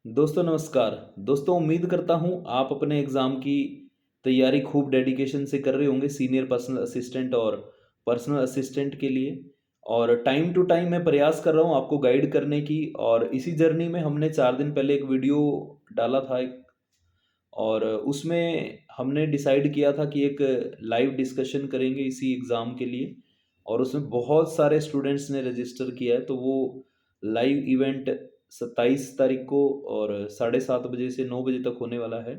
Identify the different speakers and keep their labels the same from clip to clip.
Speaker 1: दोस्तों नमस्कार। दोस्तों उम्मीद करता हूँ आप अपने एग्ज़ाम की तैयारी खूब डेडिकेशन से कर रहे होंगे सीनियर पर्सनल असिस्टेंट और पर्सनल असिस्टेंट के लिए। और टाइम टू टाइम मैं प्रयास कर रहा हूँ आपको गाइड करने की। और इसी जर्नी में हमने 4 दिन पहले एक वीडियो डाला था और उसमें हमने डिसाइड किया था कि एक लाइव डिस्कशन करेंगे इसी एग्ज़ाम के लिए। और उसमें बहुत सारे स्टूडेंट्स ने रजिस्टर किया है, तो वो लाइव इवेंट 27 तारीख को और 7:30 बजे से 9 बजे तक होने वाला है।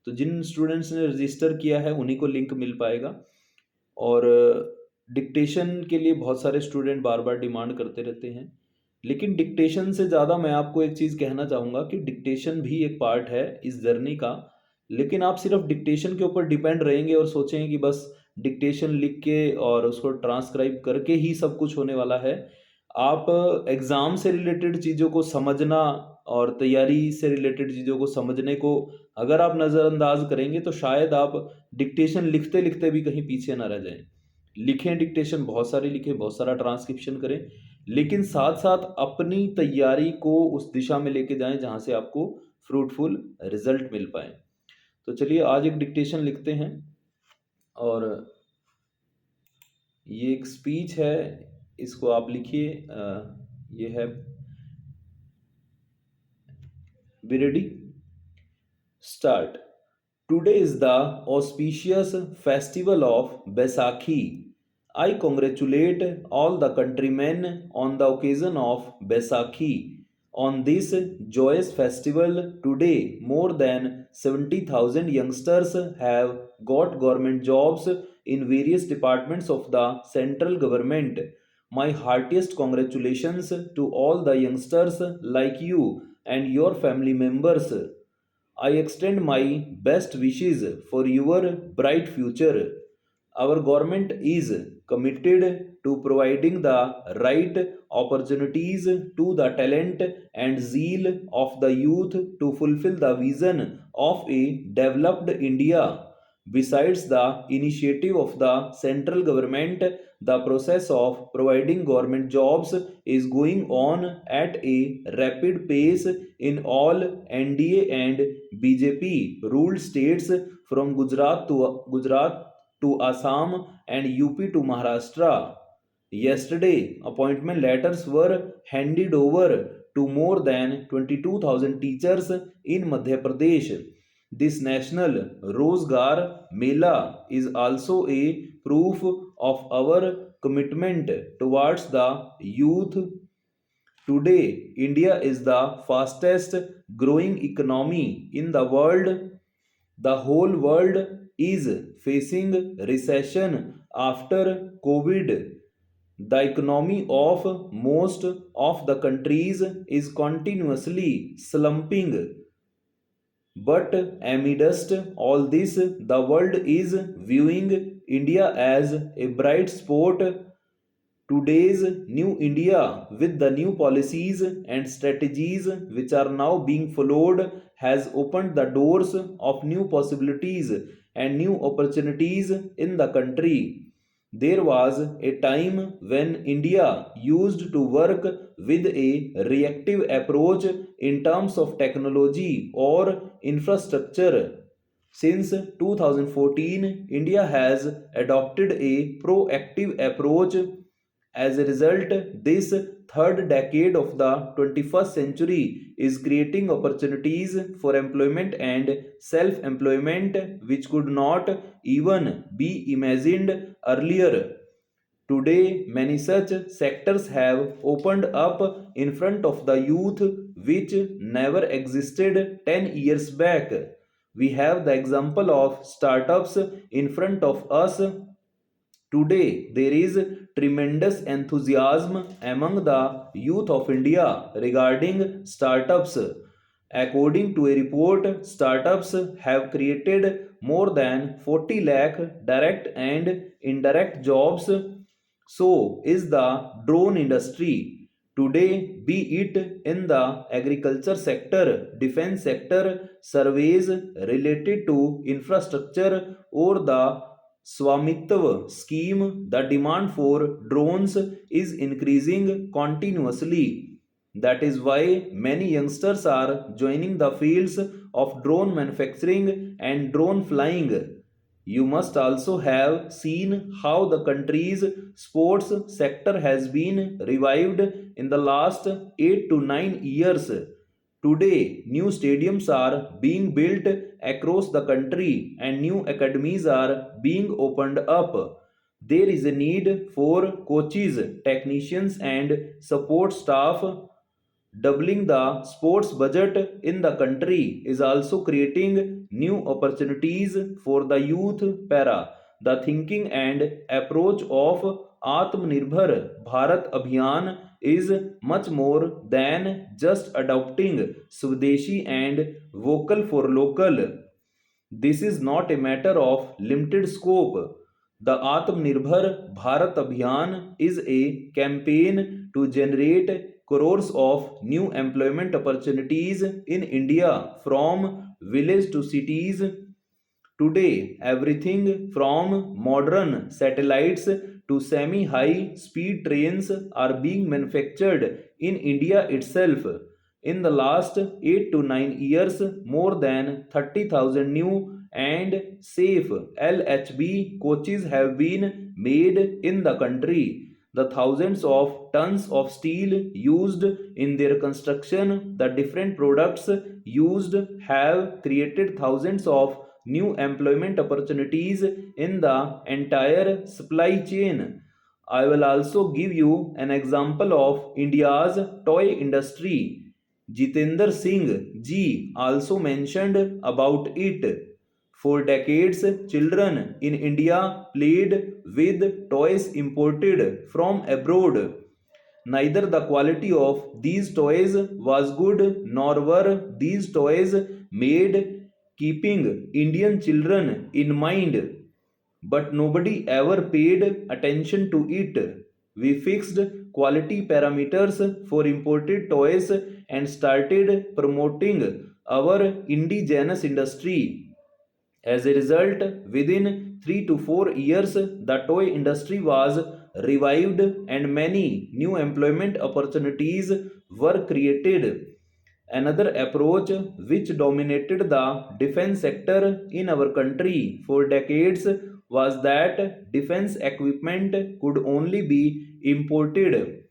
Speaker 1: तो जिन स्टूडेंट्स ने रजिस्टर किया है उन्हीं को लिंक मिल पाएगा। और डिक्टेशन के लिए बहुत सारे स्टूडेंट बार बार डिमांड करते रहते हैं, लेकिन डिक्टेशन से ज़्यादा मैं आपको एक चीज़ कहना चाहूँगा कि डिक्टेशन भी एक पार्ट है इस जर्नी का। लेकिन आप सिर्फ डिक्टेशन के ऊपर डिपेंड रहेंगे और सोचेंगे कि बस डिक्टेशन लिख के और उसको ट्रांसक्राइब करके ही सब कुछ होने वाला है। आप एग्ज़ाम से रिलेटेड चीज़ों को समझना और तैयारी से रिलेटेड चीज़ों को समझने को अगर आप नज़रअंदाज करेंगे तो शायद आप डिक्टेशन लिखते लिखते भी कहीं पीछे ना रह जाएं। लिखें, डिक्टेशन बहुत सारी लिखें, बहुत सारा ट्रांसक्रिप्शन करें, लेकिन साथ साथ अपनी तैयारी को उस दिशा में लेके जाएं जहां से आपको फ्रूटफुल रिजल्ट मिल पाए। तो चलिए आज एक डिक्टेशन लिखते हैं। और ये एक स्पीच है, इसको आप लिखिए। ये है, be ready, start. Today is the auspicious festival of Baisakhi. I congratulate all the countrymen on the occasion of Baisakhi. On this joyous festival today, more than 70,000 youngsters have got government jobs in various departments of the central government. My heartiest congratulations to all the youngsters like you and your family members. I extend my best wishes for your bright future. Our government is committed to providing the right opportunities to the talent and zeal of the youth to fulfill the vision of a developed India. Besides the initiative of the central government, the process of providing government jobs is going on at a rapid pace in all NDA and BJP ruled states from Gujarat to Assam and UP to Maharashtra. Yesterday, appointment letters were handed over to more than 22,000 teachers in Madhya Pradesh. This national Rozgar Mela is also a proof of our commitment towards the youth. Today, India is the fastest growing economy in the world. The whole world is facing recession after COVID. The economy of most of the countries is continuously slumping. But amidst all this, the world is viewing India as a bright spot. Today's new India, with the new policies and strategies which are now being followed, has opened the doors of new possibilities and new opportunities in the country. There was a time when India used to work with a reactive approach in terms of technology or infrastructure. Since 2014, India has adopted a proactive approach. As a result, this third decade of the 21st century is creating opportunities for employment and self employment which could not even be imagined earlier. Today, many such sectors have opened up in front of the youth which never existed 10 years back. We have the example of startups in front of us. Today, there is tremendous enthusiasm among the youth of India regarding startups. According to a report, startups have created more than 40 lakh direct and indirect jobs. So is the drone industry. Today, be it in the agriculture sector, defense sector, surveys related to infrastructure, or the Swamitva scheme, the demand for drones is increasing continuously. That is why many youngsters are joining the fields of drone manufacturing and drone flying. You must also have seen how the country's sports sector has been revived in the last 8 to 9 years. Today, new stadiums are being built across the country and new academies are being opened up. There is a need for coaches, technicians, and support staff. Doubling the sports budget in the country is also creating new opportunities for the youth para. The thinking and approach of Atmanirbhar Bharat Abhiyan is much more than just adopting Swadeshi and vocal for local. This is not a matter of limited scope. The Atmanirbhar Bharat Abhiyan is a campaign to generate crores of new employment opportunities in India from village to cities. Today, everything from modern satellites to semi high speed trains are being manufactured in India itself. In the last 8 to 9 years, more than 30,000 new and safe LHB coaches have been made in the country. The thousands of tons of steel used in their construction, the different products used have created thousands of new employment opportunities in the entire supply chain. I will also give you an example of India's toy industry. Jitendra Singh ji also mentioned about it. For decades, children in India played with toys imported from abroad. Neither the quality of these toys was good nor were these toys made keeping Indian children in mind, but nobody ever paid attention to it. We fixed quality parameters for imported toys and started promoting our indigenous industry. As a result, within 3 to 4 years, the toy industry was revived and many new employment opportunities were created. Another approach which dominated the defense sector in our country for decades was that defense equipment could only be imported.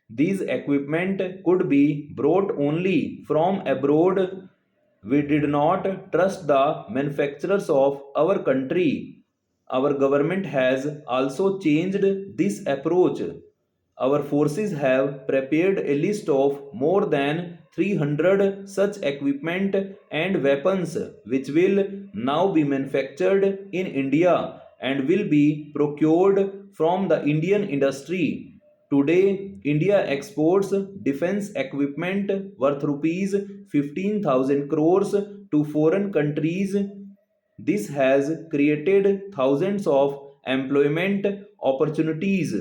Speaker 1: These equipment could be brought only from abroad. We did not trust the manufacturers of our country. Our government has also changed this approach. Our forces have prepared a list of more than 300 such equipment and weapons which will now be manufactured in India and will be procured from the Indian industry. Today, India exports defense equipment worth rupees 15,000 crores to foreign countries. This has created thousands of employment opportunities.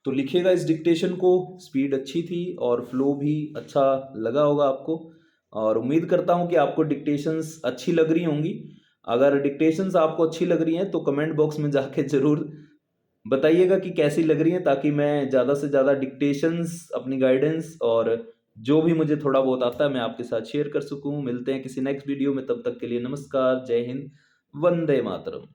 Speaker 1: तो लिखिएगा इस dictation को। Speed अच्छी थी और flow भी अच्छा लगा होगा आपको, और उम्मीद करता हूं कि आपको डिक्टेशंस अच्छी लग रही होंगी। अगर डिक्टेशंस आपको अच्छी लग रही हैं तो कमेंट बॉक्स में जाके ज़रूर बताइएगा कि कैसी लग रही हैं, ताकि मैं ज़्यादा से ज़्यादा डिक्टेशंस, अपनी गाइडेंस और जो भी मुझे थोड़ा बहुत आता है मैं आपके साथ शेयर कर सकूं। मिलते हैं किसी नेक्स्ट वीडियो में, तब तक के लिए नमस्कार, जय हिंद, वंदे मातरम।